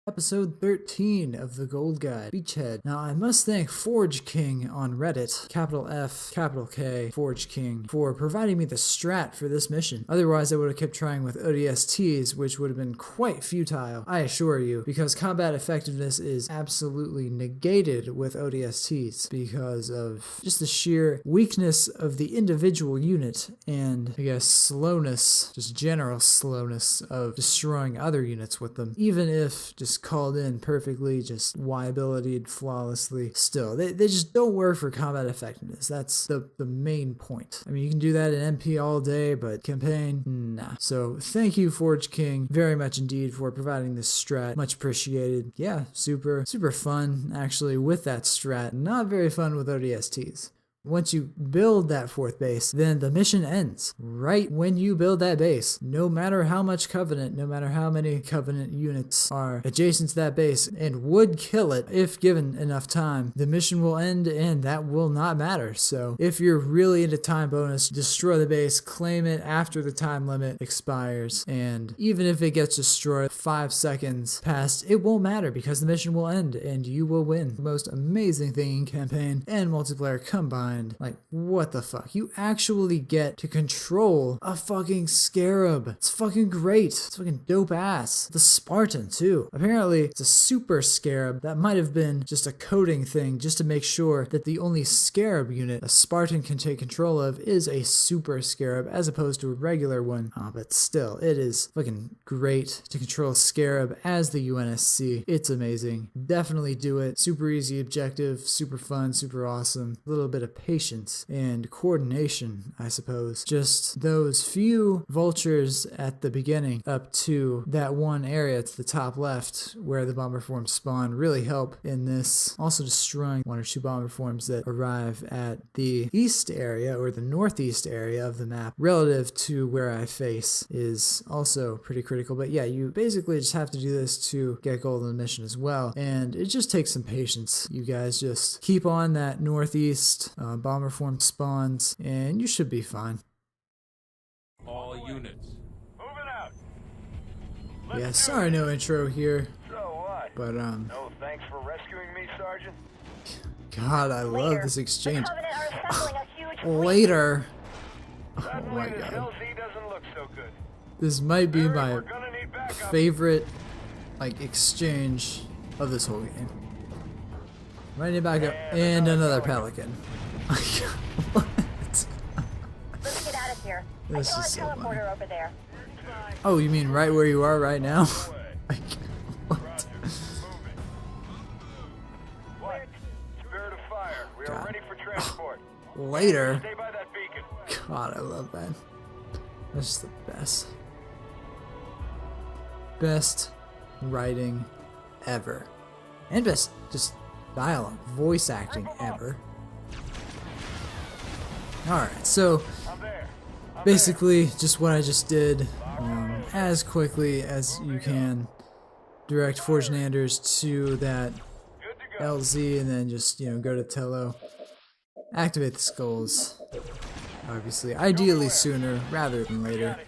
Episode 13 of the Gold Guide, Beachhead. Now, I must thank Forge King on Reddit, capital F, capital K, Forge King, for providing me the strat for this mission. Otherwise, I would have kept trying with ODSTs, which would have been quite futile, I assure you, because combat effectiveness is absolutely negated with ODSTs because of just the sheer weakness of the individual unit and, I guess, slowness, just general slowness of destroying other units with them. Even if just called in perfectly, just Y-ability'd flawlessly, still, they just don't work for combat effectiveness. That's the main point. I mean, you can do that in MP all day, but campaign, nah. So thank you, Forge King, very much indeed for providing this strat. Much appreciated. Yeah, super fun, actually, with that strat. Not very fun with ODSTs. Once you build that fourth base, then the mission ends. Right when you build that base, no matter how much Covenant, no matter how many Covenant units are adjacent to that base and would kill it if given enough time, the mission will end and that will not matter. So if you're really into time bonus, destroy the base, claim it after the time limit expires, and even if it gets destroyed 5 seconds past, it won't matter because the mission will end and you will win. The most amazing thing in campaign and multiplayer combined. Like, what the fuck? You actually get to control a fucking scarab. It's fucking great. It's fucking dope ass. The Spartan, too. Apparently, it's a super scarab. That might have been just a coding thing just to make sure that the only scarab unit a Spartan can take control of is a super scarab as opposed to a regular one. But still, it is fucking great to control scarab as the UNSC. It's amazing. Definitely do it. Super easy objective, super fun, super awesome. A little bit of patience and coordination, I suppose. Just those few vultures at the beginning up to that one area to the top left where the bomber forms spawn really help in this. Also destroying 1 or 2 bomber forms that arrive at the east area or the northeast area of the map relative to where I face is also pretty critical. But yeah, you basically just have to do this to get gold in the mission as well. And it just takes some patience. You guys just keep on that northeast bomber form spawns, and you should be fine. All units. Moving out. Yeah, sorry no intro here, So what? but No thanks for rescuing me, Sergeant. God, I love this exchange. The Covenant are assembling a huge Later. Oh Suddenly my this god. LZ doesn't look so good. This might be Barry, my we're gonna need backup. favorite, like, exchange of this whole game. Running back up, and another pelican. What? Let's get out of here. This I is saw so a funny. teleporter over there. Oh, you mean right where you are right now? Like, what? Roger. Moving. What? Spirit of fire. We are God. ready for transport. Later. Stay by that beacon. God, I love that. That's just the best. Best writing ever. And best just dialogue, voice acting ever. Alright, so I'm there. basically just what I just did, as quickly as you can. Direct Forge and Anders to that Good to go. LZ and then just, go to Tello. Activate the skulls. Obviously, ideally sooner rather than later.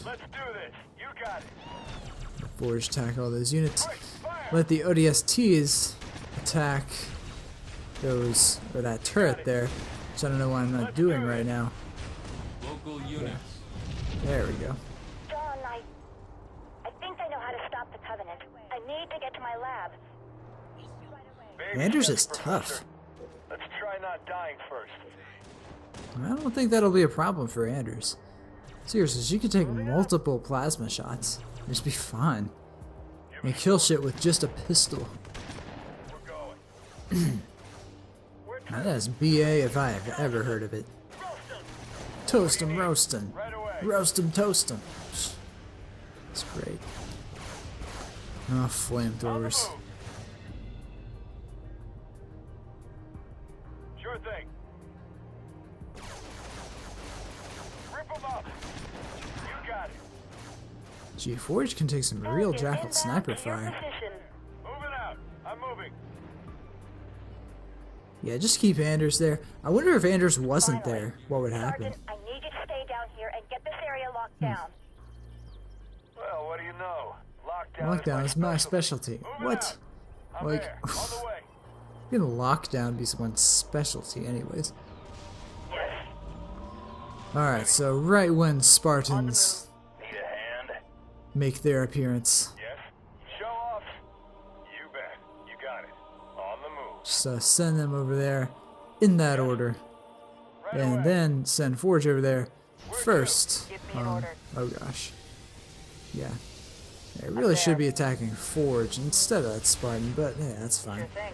Let's do this. You got it. Forge attack all those units. Quick, fire. Let the ODSTs attack those, or that turret there, which I don't know why I'm not doing right now. Local units. There we go. John, I think I know how to stop the Covenant. I need to get to my lab. Baby Anders steps, is tough. Professor. Let's try not dying first. I don't think that'll be a problem for Anders. Seriously, she could take multiple plasma shots. And just be fine. And kill shit with just a pistol. We're going. Now that's BA if I have ever heard of it. Toast 'em, roast 'em. Right away. Roast 'em, toast 'em. It's great. Oh, flamethrowers. Sure thing. Rip 'em up. You got it. Gee, Forge can take some real Jackal Inbound sniper to your fire. position. Moving out. I'm moving. Yeah, just keep Anders there. I wonder if Anders wasn't there, what would happen? Sergeant, I need you to stay down here and get this area locked down. Well, what do you know? Lockdown is my specialty. What? I'm Like, there. On the way. can lockdown be someone's specialty anyways? Alright, so right when Spartans Need a hand? make their appearance, Yes. Show off. You bet. You got it. On the move. just send them over there in that order. Right And away. then send Forge over there first. Give me an order. Oh gosh. Yeah. It really should be attacking Forge instead of that Spartan, but yeah, that's fine. Sure thing.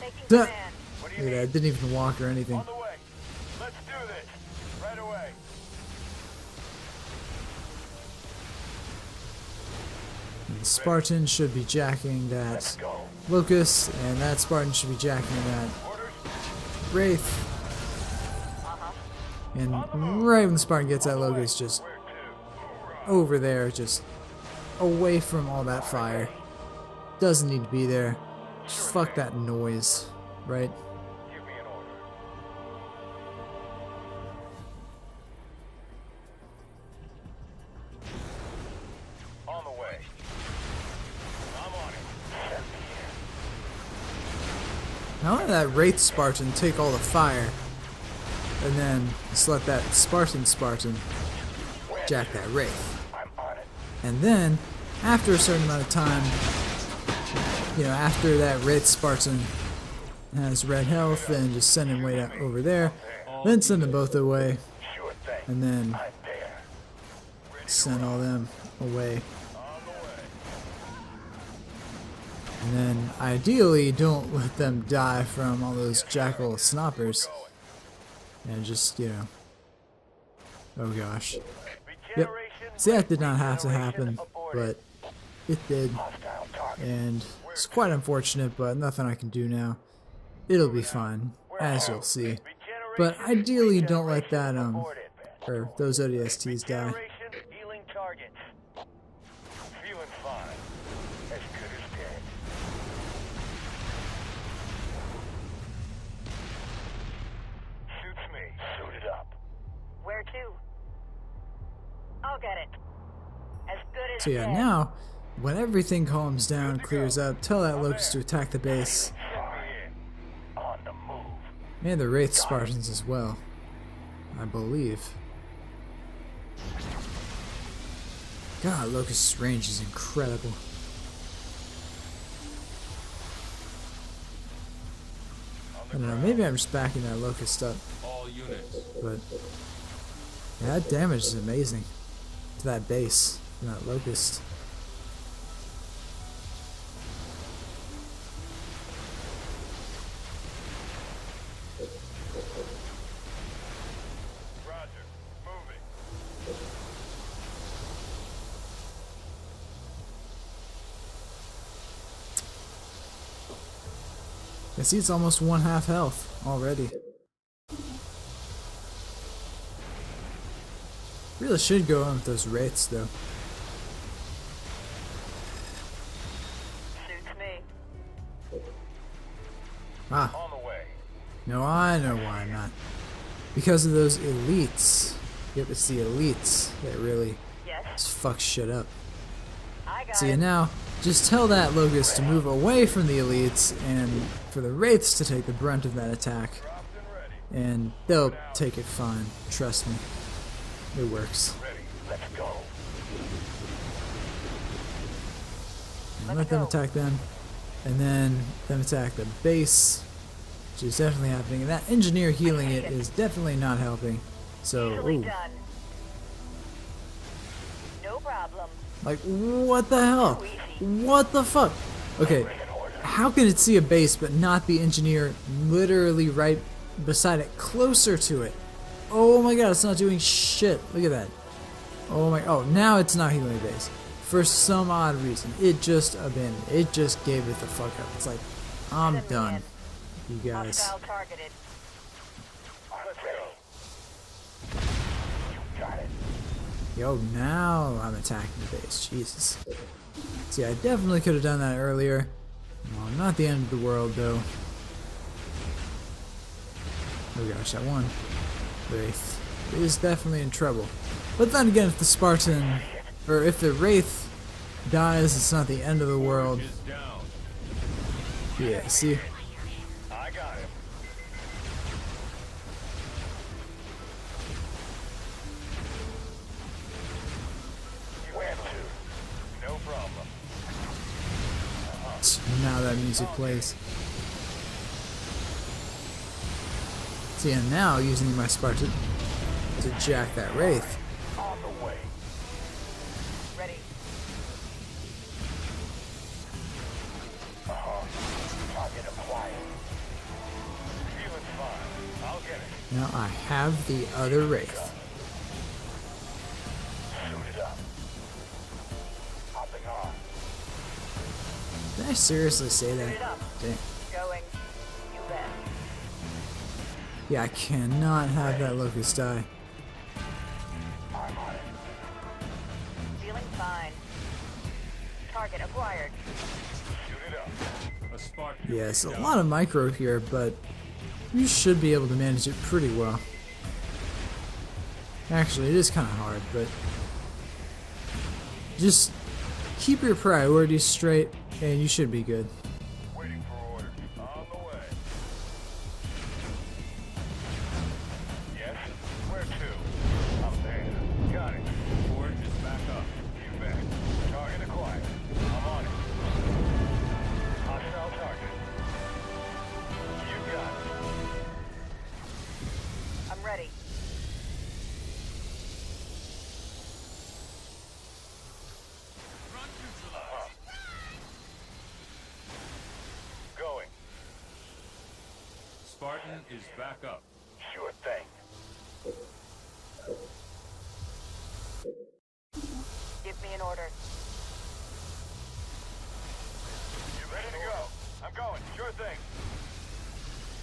Taking Duh. command. What do Look you at that, need? didn't even walk or anything. On the way. Let's do this. Right away. And Spartan should be jacking that Go. Locust, and that Spartan should be jacking that Orders. Wraith. And right when the Spartan gets that Locust, just Where to? over there, just away from all that fire. Doesn't need to be there. Just fuck that noise, right? Give me an order. On the way. I'm on it. Send me in. Now let that Wraith Spartan take all the fire, and then just let that Spartan jack that Wraith. I'm on it. And then, after a certain amount of time, you know, after that Wraith Spartan has red health, then just send him way down over there. Then send them both away, Sure thing. and then I'm there. send all them away. On the way. And then, ideally, don't let them die from all those Jackal snoppers. And just, you know. Oh gosh. Yep. Regeneration. See, that did not have to happen, but it did. Hostile target. And it's quite unfortunate, but nothing I can do now. It'll be fine, as you'll see. But ideally, don't let that, or those ODSTs die. Regeneration. Healing targets. Feeling fine. As good as dead. Suits me. Suited up. Where to? I'll get it. As good as So yeah, dead. now, when everything calms down, clears up, tell that Locust to attack the base, Send me in. On the move. and the Wraith Spartans as well, I believe. God, Locust's range is incredible. I don't know, maybe I'm just backing that Locust up, All units. but yeah, that damage is amazing to that base, and that Locust. Roger. Moving. I see it's almost 1/2 health already. Really should go on with those Wraiths though. Suits me. Ah, On the way. no, I know why I'm not. Because of those elites. Yep, it's the elites that really Yes. just fuck shit up. I got See, it. now, just tell that Locust to move away from the elites and for the Wraiths to take the brunt of that attack. Dropped and ready. And they'll take it fine. Trust me. It works. Ready. Let's go. And let them attack them. And then them attack the base. Which is definitely happening. And that engineer healing it is definitely not helping. So, Easily ooh. done. No problem. Like, what the hell? What the fuck? Okay, how can it see a base but not the engineer literally right beside it, closer to it? Oh my god, it's not doing shit. Look at that. Oh my, oh, now it's not healing the base. For some odd reason, it just abandoned. It just gave it the fuck up. It's like, I'm Send me done. in. You guys. Hostile targeted. Let's go. You got it. Yo, now I'm attacking the base. Jesus. See, I definitely could have done that earlier. Well, not the end of the world, though. Oh gosh, that one Wraith is definitely in trouble. But then again, if the Spartan, or if the Wraith dies, it's not the end of the world. Is down. Yeah, see? I got him. Where to? No problem. Now that music plays. See, and now using my Spartan to jack that Wraith. On the way. Ready. Target acquired. Feeling fine. I'll get it. Now I have the other Wraith. Suited up. Hopping on. Did I seriously say that? Suited up. Dang. Going. You bet. Yeah, I cannot have that Locust die. I'm on it. Feeling fine. Target acquired. Suited up. A Spartan. Yes, a lot of micro here, but you should be able to manage it pretty well. Actually, it is kind of hard, but just keep your priorities straight and you should be good. Waiting for orders. On the way. Yes? Where to? Up there. Got it. Forge is back up. You bet. Target acquired. I'm on it. Hostile target. You got it. I'm ready. Going. Spartan is back up. Sure thing. Give me an order. You ready to go? I'm going. Sure thing.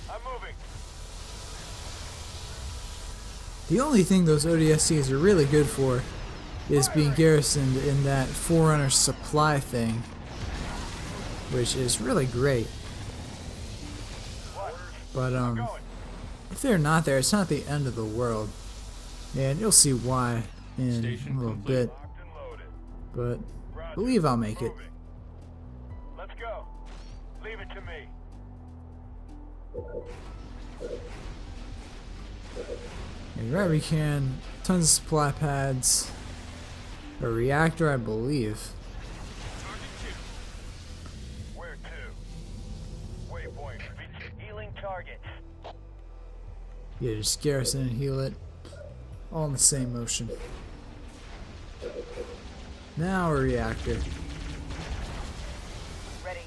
I'm moving. The only thing those ODSTs are really good for is being garrisoned in that Forerunner supply thing, which is really great. But Going. if they're not there, it's not the end of the world, and you'll see why in Station a little complete. bit. Locked and loaded. But Roger. I believe I'll make it. Moving. Let's go. Leave it to me. And right, we can tons of supply pads, a reactor, I believe. Where to? Waypoint. Healing targets. Yeah, just garrison and heal it, all in the same motion. Now a reactor, Ready.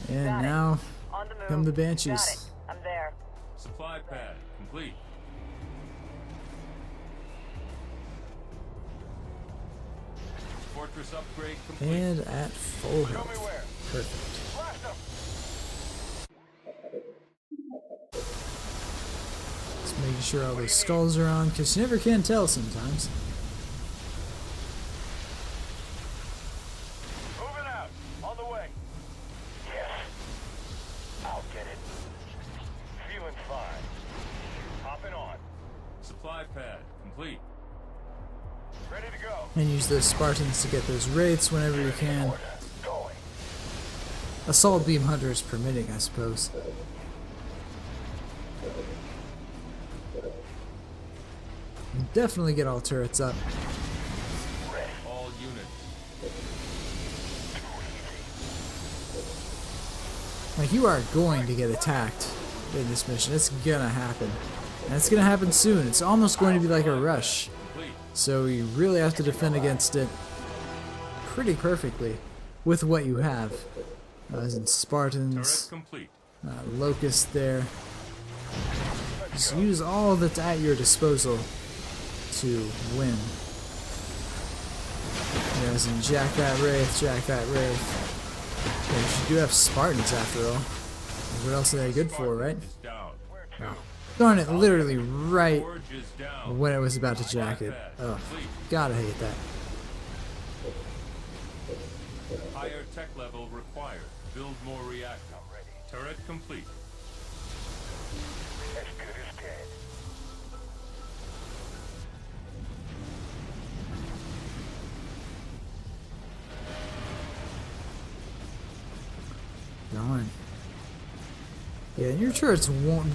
and Got it. now On the move. come the Got it. Banshees. I'm there. Supply pad complete. Fortress upgrade complete. And at full Show me health. where. Perfect. Blast them. Just making sure all those skulls are on, because you never can tell sometimes. Moving out. On the way. Yes. I'll get it. Feeling fine. Hopping on. Supply pad complete. Ready to go. And use those Spartans to get those wraiths whenever you can. Order. Going. Assault beam hunters permitting, I suppose. And definitely get all turrets up. Ready. All units. Like, you are going to get attacked in this mission. It's gonna happen. And it's gonna happen soon. It's almost going to be like a rush. Complete. So you really have to defend against it pretty perfectly with what you have. As in Turret Spartans, complete. Locust there. Just use all that's at your disposal to win. Yeah, as in jack that Wraith, jack that Wraith. Yeah, you do have Spartans after all. What else are they good for, right? Is down. Oh. Darn it, literally right Forge is down. when it was about to jack it. Oh, gotta hate that. Higher tech level required. Build more reactor. Turret complete. As good as dead. darn. Yeah, and your turrets won't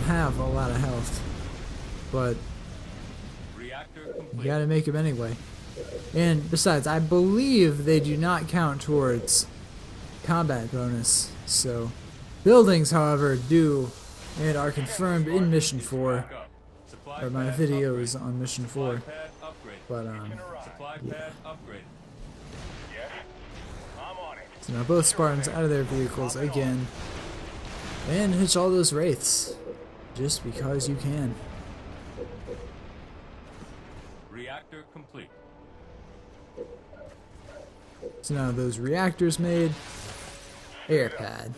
have a lot of health, but Reactor you complete. gotta make them anyway. And besides, I believe they do not count towards combat bonus. So, buildings, however, do and are confirmed in Mission 4, Back up. Supply or my pad videos upgraded. on Mission Supply 4. pad upgraded. But Supply pad upgraded. Yes? I'm on it. so now both Spartans out of their vehicles again, and hitch all those wraiths, just because you can. Reactor complete. So now those reactors made, air pad,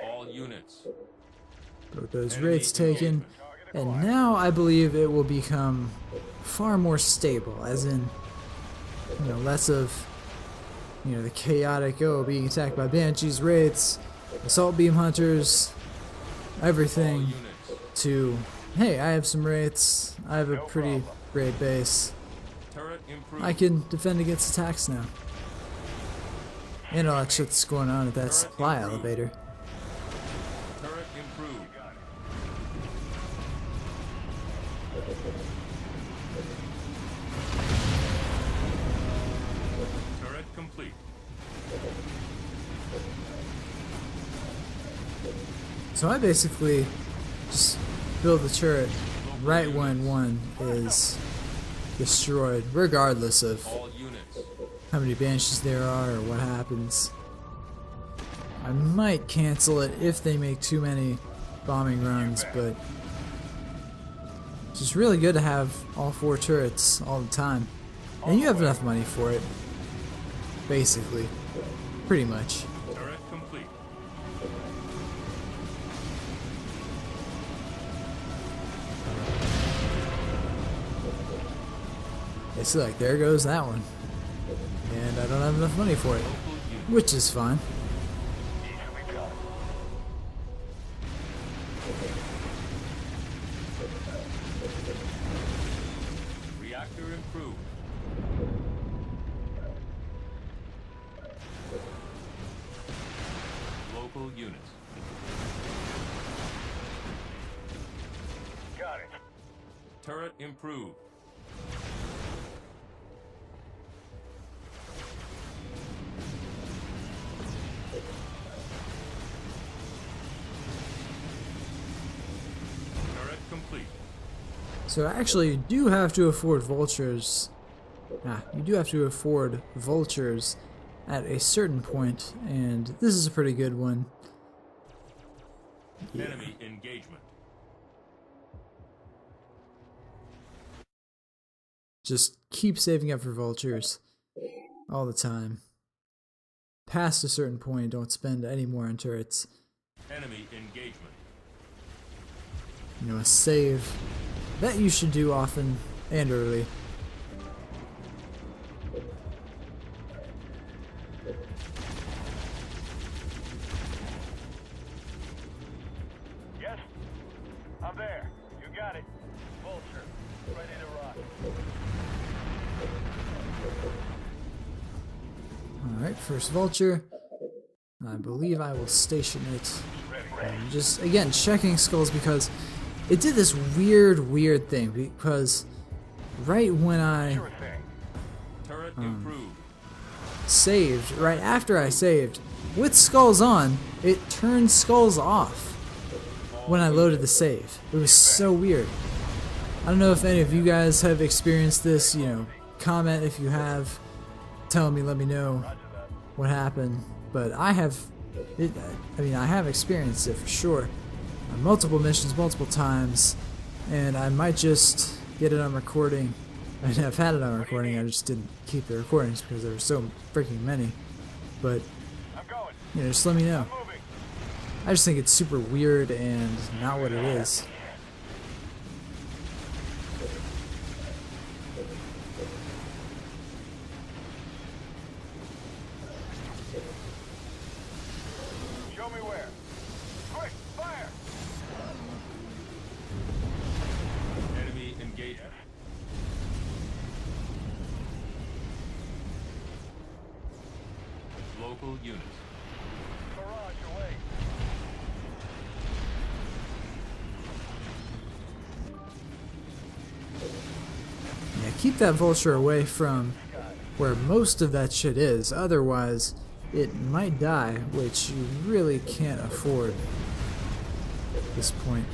All units. both those Enemy wraiths taken, and now I believe it will become far more stable, as in, less of, the chaotic, being attacked by banshees, wraiths, assault beam hunters, All everything, units. to, hey, I have some wraiths, I have a pretty great base, Turret improved. I can defend against attacks now. And all that shit that's going on at that supply elevator. Turret improved. Turret complete. So I basically just build the turret right when one is destroyed, regardless of All units. how many banshees there are or what happens. I might cancel it if they make too many bombing runs, but it's just really good to have all 4 turrets all the time. And you have enough money for it, basically, pretty much. Turret complete. It's like, there goes that one. And I don't have enough money for it, Local unit. which is fine. Easily done. Reactor improved. Local units. Got it. Turret improved. Turret complete. So actually, you do have to afford vultures. You do have to afford vultures at a certain point, and this is a pretty good one. Enemy engagement. Just keep saving up for vultures all the time. Past a certain point, don't spend any more on turrets. Enemy engagement. A save that you should do often and early. Yes? I'm there. You got it. Vulture. Ready to rock. Alright, first vulture. I believe I will station it. And just, again, checking skulls because it did this weird thing. Because right when I Sure thing. Turret improved. saved, right after I saved, with skulls on, it turned skulls off when I loaded the save. It was so weird. I don't know if any of you guys have experienced this, comment if you have. Tell me, let me know what happened. But I have, I have experienced it for sure. On multiple missions, multiple times, and I might just get it on recording. I mean, I've had it on recording, I just didn't keep the recordings because there were so freaking many. But, I'm going. just let me know. Moving. I just think it's super weird and not what it is. Show me where. Quick, fire! Enemy engagement. Local units. Barrage away. Yeah, keep that vulture away from where most of that shit is, otherwise it might die, which you really can't afford at this point.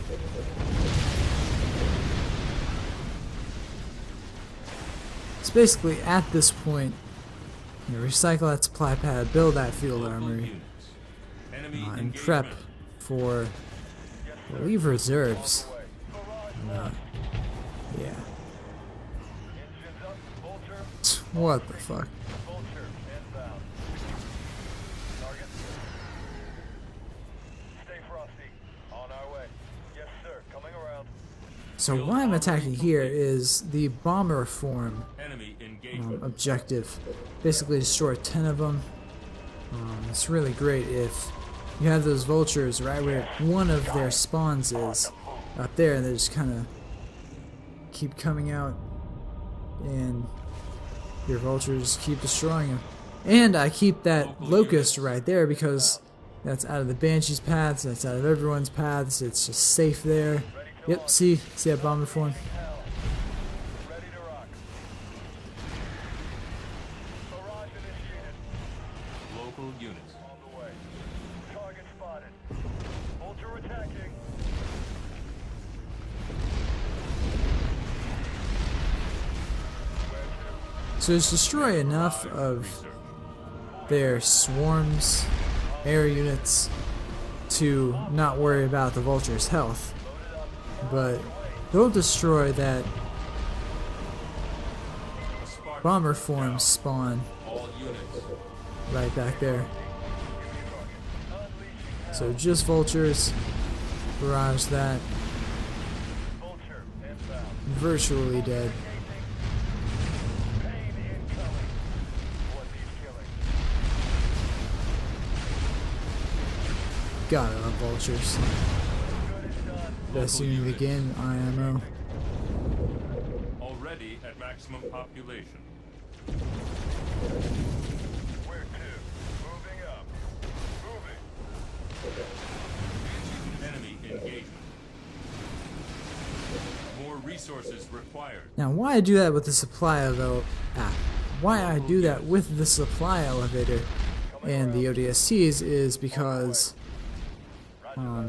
It's basically at this point, you recycle that supply pad, build that field Local armory, units. Enemy and prep engagement. for, I believe, reserves. Barrage. Yeah. Engines up. Vulture. What the fuck? Vulture. Inbound. Target. Stay frosty. On our way. Yes, sir. Coming around. So why I'm attacking here is the bomber form Enemy engagement. objective. Basically destroy 10 of them. It's really great if you have those vultures right where one of their spawns is, up there, and they just kind of keep coming out, and your vultures keep destroying them. And I keep that locust right there because that's out of the Banshee's paths, that's out of everyone's paths, it's just safe there. Yep, see that bomber form? Hell. Ready to rock. Barrage initiated. Local units. On the way. Target spotted. Vulture attacking. So just destroy enough of their swarms, air units, to not worry about the vulture's health. But don't destroy that bomber form spawn All units. right back there. So just vultures, barrage that, Vulture inbound. virtually dead. Pain incoming. What needs killing? Gotta love vultures. Good is done. Best unit of the game, IMO. Already at maximum population. Where to? Moving up. Moving. Enemy engagement. More resources required. Now, why I do that with the supply why I do that with the supply elevator and the ODSTs is because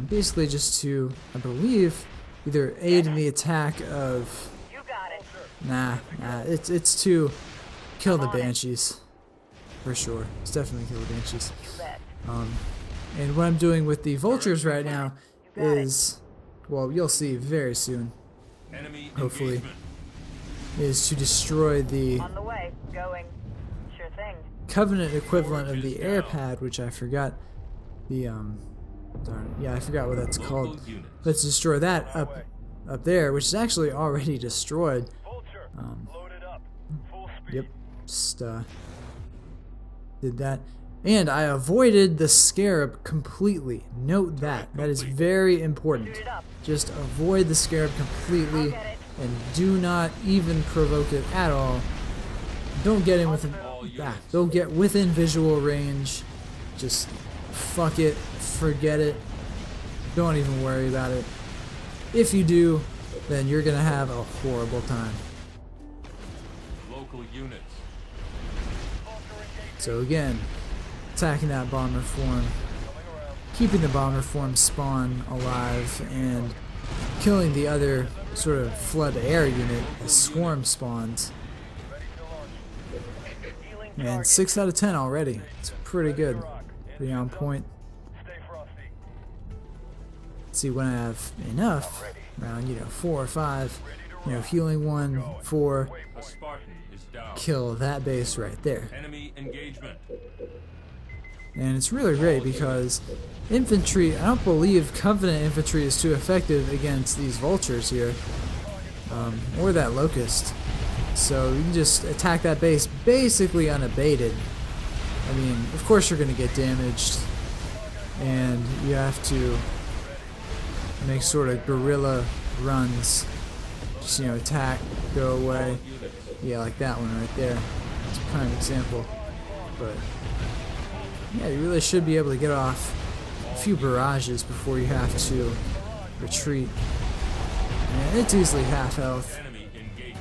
basically just to, I believe, either aid in the attack of You got it. it's to kill the Banshees for sure. It's definitely kill the Banshees. You bet. And what I'm doing with the vultures right now is, well, you'll see very soon, Enemy Hopefully. engagement. is to destroy the On the way. Going. Sure thing. Covenant equivalent of the air pad, which I forgot the I forgot what that's called. Local units. Let's destroy that up there, which is actually already destroyed. Vulture. Loaded up. Full speed. Yep, just did that, and I avoided the scarab completely. Note that is very important. Shoot it up. Just avoid the scarab completely, I'll get it. and do not even provoke it at all. Don't get in within. Don't get within visual range. Just fuck it, forget it. Don't even worry about it. If you do, then you're gonna have a horrible time. Local units. So again, attacking that bomber form, keeping the bomber form spawn alive, and killing the other sort of flood air unit as swarm spawns. And 6 out of 10 already. It's pretty good. Pretty on point. Stay frosty. See, when I have enough, around 4 or 5, healing 1, 4, A Spartan is down. kill that base right there. Enemy engagement. And it's really great because infantry, I don't believe Covenant infantry is too effective against these vultures here, or that locust. So you can just attack that base basically unabated. I mean, of course you're going to get damaged, and you have to make sort of guerrilla runs. Just, attack, go away. Yeah, like that one right there. It's a prime example. But Yeah, you really should be able to get off a few barrages before you have to retreat. And it's easily half health. Enemy engagement.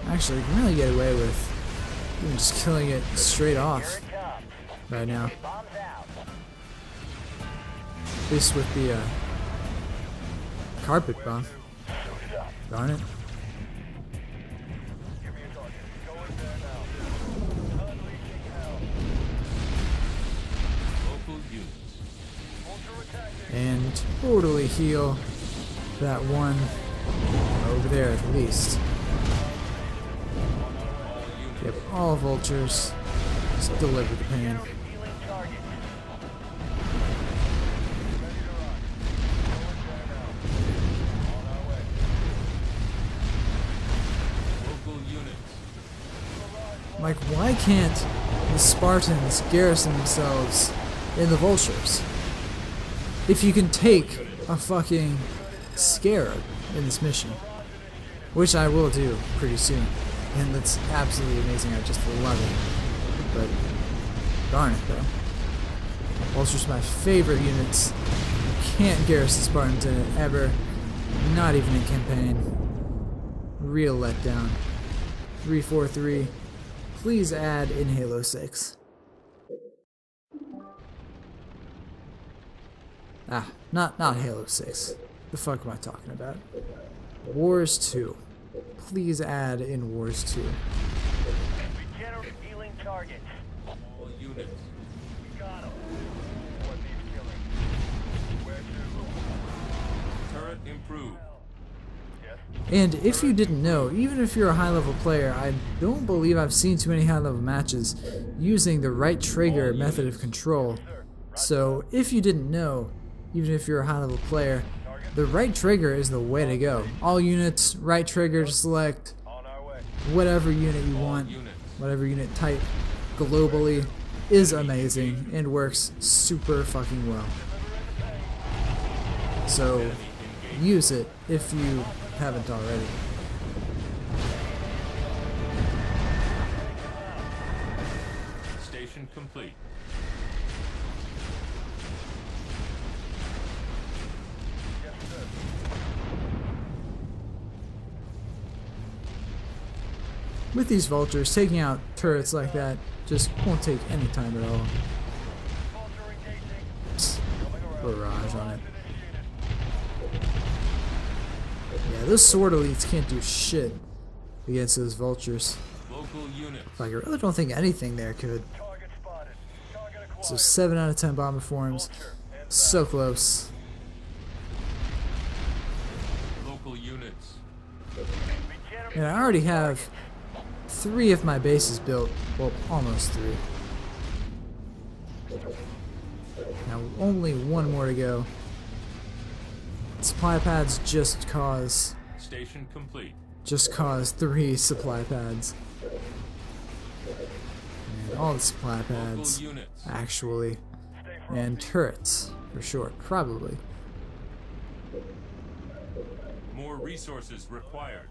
Actually, you can really get away with even just killing it straight off right now. Bombs out. At least with the carpet bomb. Darn it. Give me a target. Going there now. Unleashing hell. Local units. Vulture attacking. And totally heal that one over there at least. Yep, all vultures. Just deliver the pain. Healing target. Local units. Like, why can't the Spartans garrison themselves in the vultures? If you can take a fucking scarab in this mission, which I will do pretty soon, and that's absolutely amazing. I just love it. But darn it, though, vultures are my favorite units. You can't garrison Spartans in it ever, not even in campaign. Real letdown. 343. Please add in Halo 6. Ah, not Halo 6. The fuck am I talking about? Wars 2. Please add in Wars 2. Regenerate healing targets. All units. Got him. What needs killing? Where to? Turret improved. Yes. And if you didn't know, even if you're a high-level player, I don't believe I've seen too many high-level matches using the right trigger method of control. So if you didn't know, even if you're a high-level player, the right trigger is the way to go. All units, right trigger to select On our way. whatever unit you want, whatever unit type globally is amazing and works super fucking well. So use it if you haven't already. Station complete. With these vultures, taking out turrets like that just won't take any time at all. Vulture engaging. Barrage on it. Yeah, those sword elites can't do shit against those vultures. Local units. Like, I really don't think anything there could. Target spotted. Target acquired. So 7 out of 10 bomber forms. So close. Local units. Regenerate. And I already have 3 of my bases built. Well, almost 3. Now only 1 more to go. Supply pads just cause Station complete. 3 supply pads. And all the supply Local pads, units. actually. And turrets, for short, probably. More resources required.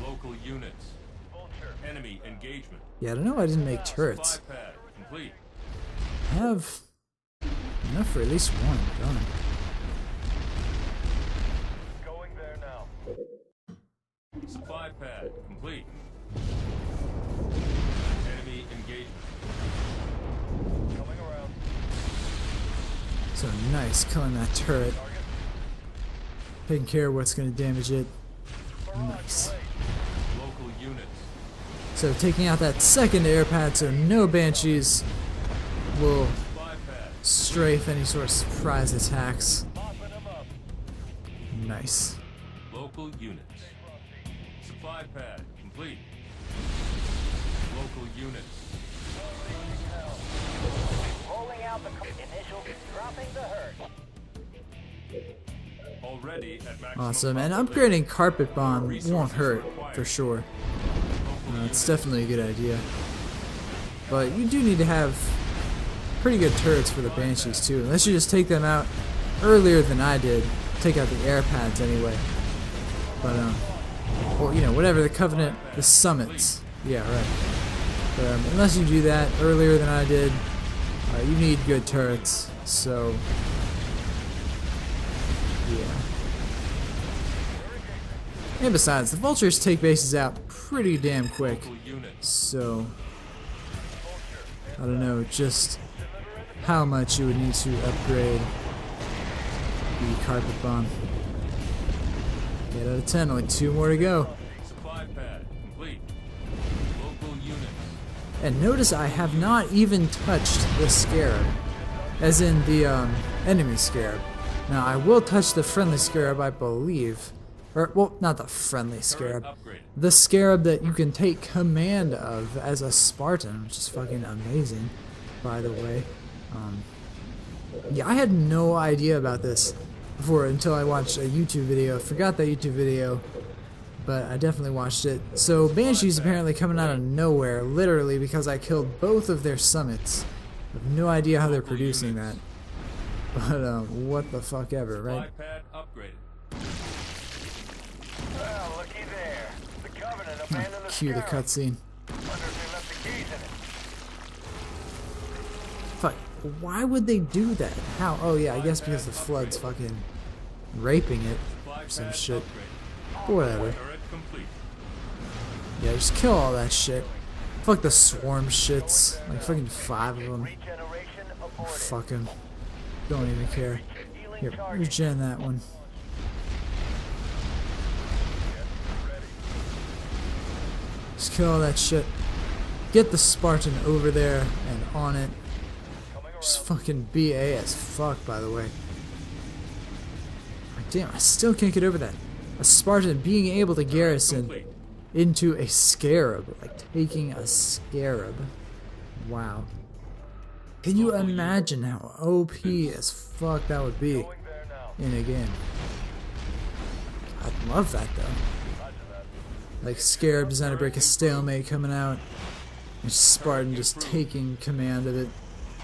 Local units. Vulture. Enemy engagement. Yeah, I don't know why I didn't make turrets. Supply pad complete. I have enough for at least 1, darn. Going there now. Supply pad complete. Enemy engagement. Coming around. So nice killing that turret. Taking care of what's going to damage it. Nice. Local units. So taking out that second air pad so no banshees will Supply pad. strafe any sort of surprise attacks. Mopping them up. Nice. Local units. Supply pad complete. Local units. Rolling out the initial. Dropping the herd. Already at maximum. Awesome. And population. upgrading carpet bomb won't hurt for sure. It's definitely a good idea. But you do need to have pretty good turrets for the banshees too, unless you just take them out earlier than I did. Take out the air pads anyway. But well, you know, whatever the Covenant, the summits. Yeah, right. But unless you do that earlier than I did, you need good turrets. So, yeah. And besides, the vultures take bases out pretty damn quick. So, I don't know just how much you would need to upgrade the carpet bomb. 8 out of 10, only 2 more to go. Supply pad complete. Local units. And notice I have not even touched the scarab, as in the enemy scarab. Now I will touch the friendly scarab, I believe. Or, well, not the friendly scarab. The scarab that you can take command of as a Spartan, which is fucking amazing, by the way. Yeah, I had no idea about this before until I watched a YouTube video. Forgot that YouTube video, but I definitely watched it. So Banshee's apparently coming out of nowhere, literally, because I killed both of their summits. I have no idea how they're producing that. But what the fuck ever, right? Supply pad upgraded. Well, looky there. The Covenant abandoned the Cue the Scarab. cutscene. Wonder if they left the keys in it. Fuck, why would they do that? How? Oh yeah, I guess because the flood's fucking raping it Supply or some pad shit. upgraded. Whatever. Turret complete. Yeah, just kill all that shit. Fuck the swarm shits. Like fucking 5 of them. Regeneration aborted. Fuck them. Don't even care. Here, regen that one. Just kill all that shit. Get the Spartan over there and on it. Just fucking BA as fuck, by the way. Damn, I still can't get over that. A Spartan being able to garrison Complete. into a scarab. Like taking a scarab. Wow. Can you imagine how OP as fuck that would be Going there now. in a game? I'd love that though. Roger that. Like Scarab designed to break a stalemate coming out, and Spartan just taking command of it.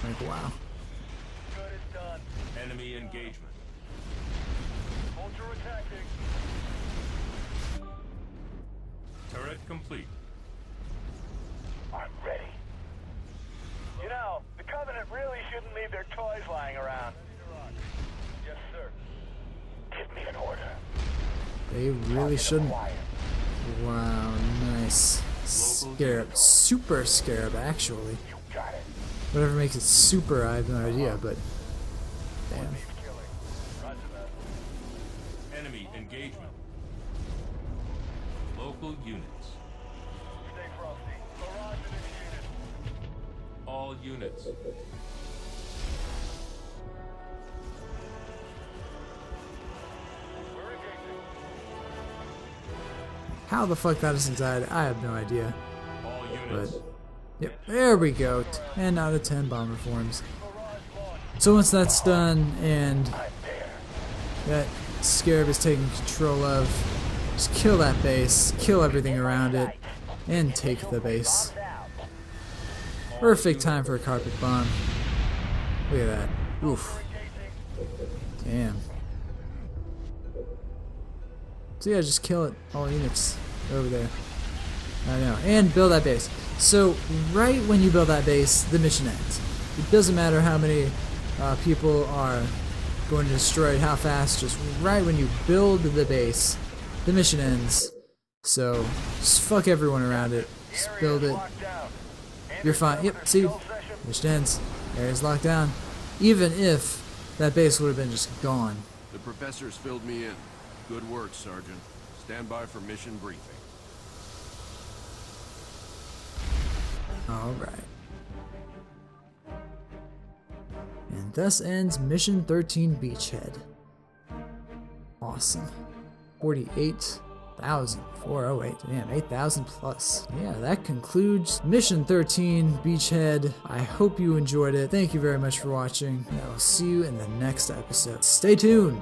Like wow. Good is done. Enemy engagement. Vulture attacking. Turret complete. I'm ready. You know, the Covenant really shouldn't leave their toys lying around. Yes, sir. Give me an order. They really shouldn't. Quiet. Wow, nice. Scarab, super Scarab actually. You got it. Whatever makes it super, I have no idea, but damn. Leave killing. Roger that. Enemy engagement. Local units. Stay frosty. Barrage initiated. All units. We're engaging. How the fuck that isn't died, I have no idea. All But units. yep, there we go. 10 out of 10 bomber forms. So once that's done and that Scarab is taken control of, just kill that base, kill everything around it, and take the base. Perfect time for a carpet bomb. Look at that. Oof. Damn. So yeah, just kill it. All units over there. I know. And build that base. So right when you build that base, the mission ends. It doesn't matter how many people are going to destroy it, how fast, just right when you build the base, the mission ends. So just fuck everyone around it. Just build it. You're fine. Yep, see? Mission ends. Area's locked down. Even if that base would have been just gone. The professor's filled me in. Good work, Sergeant. Stand by for mission briefing. Alright. And thus ends Mission 13 Beachhead. Awesome. 48,408. Damn, 8,000 plus. Yeah, that concludes Mission 13 Beachhead. I hope you enjoyed it. Thank you very much for watching, and I will see you in the next episode. Stay tuned!